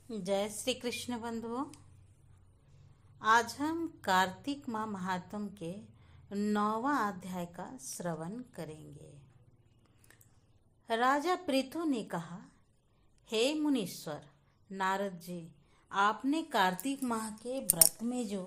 जय श्री कृष्ण बंधुओं। आज हम कार्तिक माह महात्म के 9वां अध्याय का श्रवण करेंगे। राजा पृथु ने कहा, हे मुनीश्वर नारद जी, आपने कार्तिक माह के व्रत में जो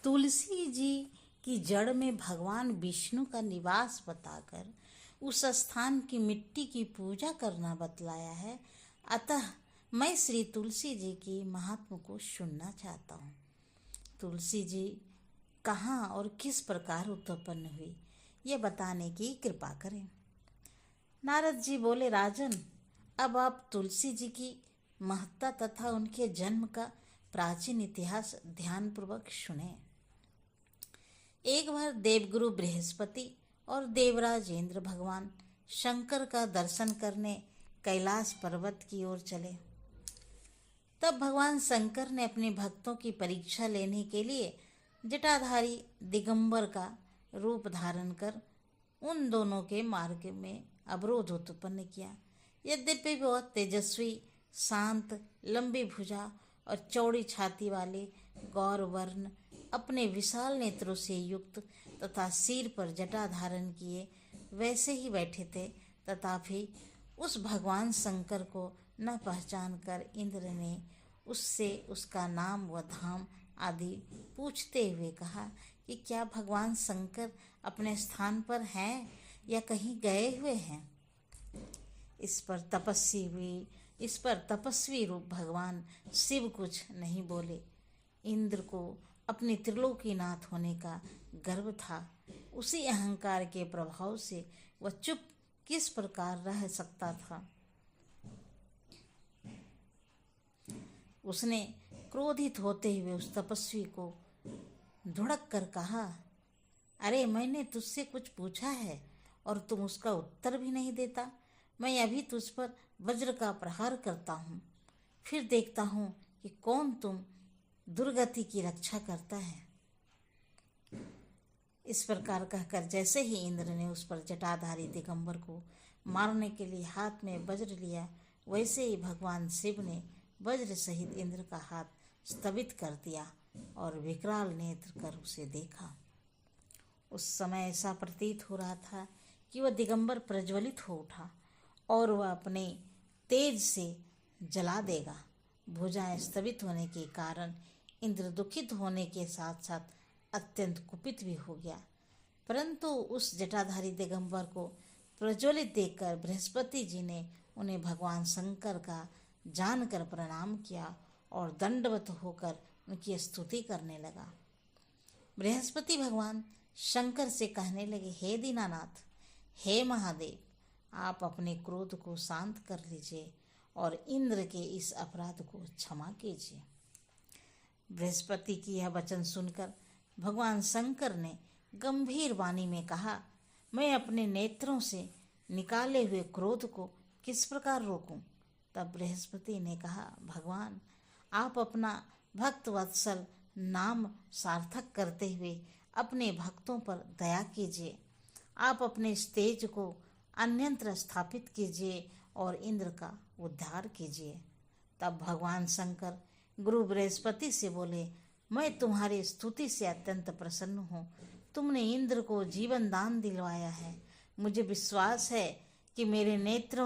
तुलसी जी की जड़ में भगवान विष्णु का निवास बताकर उस स्थान की मिट्टी की पूजा करना बतलाया है, अतः मैं श्री तुलसी जी की महात्म को सुनना चाहता हूँ। तुलसी जी कहाँ और किस प्रकार उत्पन्न हुई, ये बताने की कृपा करें। नारद जी बोले, राजन, अब आप तुलसी जी की महत्ता तथा उनके जन्म का प्राचीन इतिहास ध्यानपूर्वक सुने। एक बार देवगुरु बृहस्पति और देवराज इंद्र भगवान शंकर का दर्शन करने कैलाश पर्वत की ओर चले। तब भगवान शंकर ने अपने भक्तों की परीक्षा लेने के लिए जटाधारी दिगंबर का रूप धारण कर उन दोनों के मार्ग में अवरोध उत्पन्न किया। यद्यपि वह तेजस्वी, शांत, लंबी भुजा और चौड़ी छाती वाले गौर वर्ण, अपने विशाल नेत्रों से युक्त तथा सिर पर जटा धारण किए वैसे ही बैठे थे, तथापि उस भगवान शंकर को न पहचान कर इंद्र ने उससे उसका नाम व धाम आदि पूछते हुए कहा कि क्या भगवान शंकर अपने स्थान पर हैं या कहीं गए हुए हैं। इस पर तपस्वी रूप भगवान शिव कुछ नहीं बोले। इंद्र को अपने त्रिलोकीनाथ होने का गर्व था। उसी अहंकार के प्रभाव से वह चुप किस प्रकार रह सकता था। उसने क्रोधित होते हुए उस तपस्वी को धुड़क कर कहा, अरे, मैंने तुझसे कुछ पूछा है और तुम उसका उत्तर भी नहीं देता। मैं अभी तुझ पर वज्र का प्रहार करता हूँ, फिर देखता हूँ कि कौन तुम दुर्गति की रक्षा करता है। इस प्रकार कहकर जैसे ही इंद्र ने उस पर जटाधारी दिगंबर को मारने के लिए हाथ में वज्र लिया, वैसे ही भगवान शिव ने वज्र सहित इंद्र का हाथ स्थगित कर दिया और विकराल नेत्र कर उसे देखा। उस समय ऐसा प्रतीत हो रहा था कि वह दिगंबर प्रज्वलित हो उठा और वह अपने तेज से जला देगा। भुजाएं स्थगित होने के कारण इंद्र दुखित होने के साथ साथ अत्यंत कुपित भी हो गया। परंतु उस जटाधारी दिगंबर को प्रज्वलित देखकर बृहस्पति जी ने उन्हें भगवान शंकर का जानकर प्रणाम किया और दंडवत होकर उनकी स्तुति करने लगा। बृहस्पति भगवान शंकर से कहने लगे, हे दीनानाथ, हे महादेव, आप अपने क्रोध को शांत कर लीजिए और इंद्र के इस अपराध को क्षमा कीजिए। बृहस्पति की यह वचन सुनकर भगवान शंकर ने गंभीर वाणी में कहा, मैं अपने नेत्रों से निकाले हुए क्रोध को किस प्रकार रोकूं। तब बृहस्पति ने कहा, भगवान, आप अपना भक्त वत्सल नाम सार्थक करते हुए अपने भक्तों पर दया कीजिए। आप अपने इस तेज को अन्यत्र स्थापित कीजिए और इंद्र का उद्धार कीजिए। तब भगवान शंकर गुरु बृहस्पति से बोले, मैं तुम्हारी स्तुति से अत्यंत प्रसन्न हूँ। तुमने इंद्र को जीवन दान दिलवाया है। मुझे विश्वास है कि मेरे नेत्रों